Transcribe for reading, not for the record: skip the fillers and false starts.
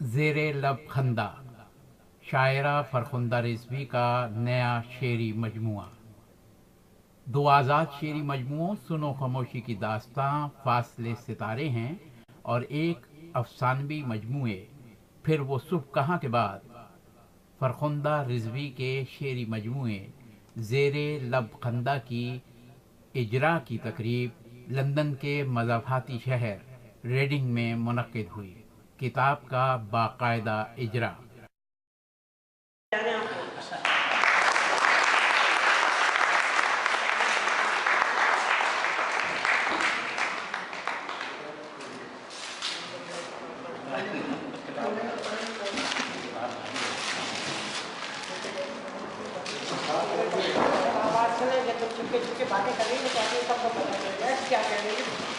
ज़ेरे लब खंदा, शायरा फरखुंदा रिजवी का नया शेरी मजमुआ। दो आज़ाद शेरी मजमुओं सुनो खामोशी की दास्तां, फासले सितारे हैं, और एक अफसानवी मजमुए फिर वो सुबह कहाँ के बाद। फरखुंदा रिजवी के शेरी मजमुए ज़ेरे लब खंदा की इजरा की तकरीब लंदन के मज़ाफ़ाती शहर रेडिंग में मुनक़्क़िद हुई। किताब का बाकायदा इजरा। आवाज सुनेंगे तो चुपके चुपके बातें करेंगे तो आगे सबको पता चल जाए क्या कह रहे हैं।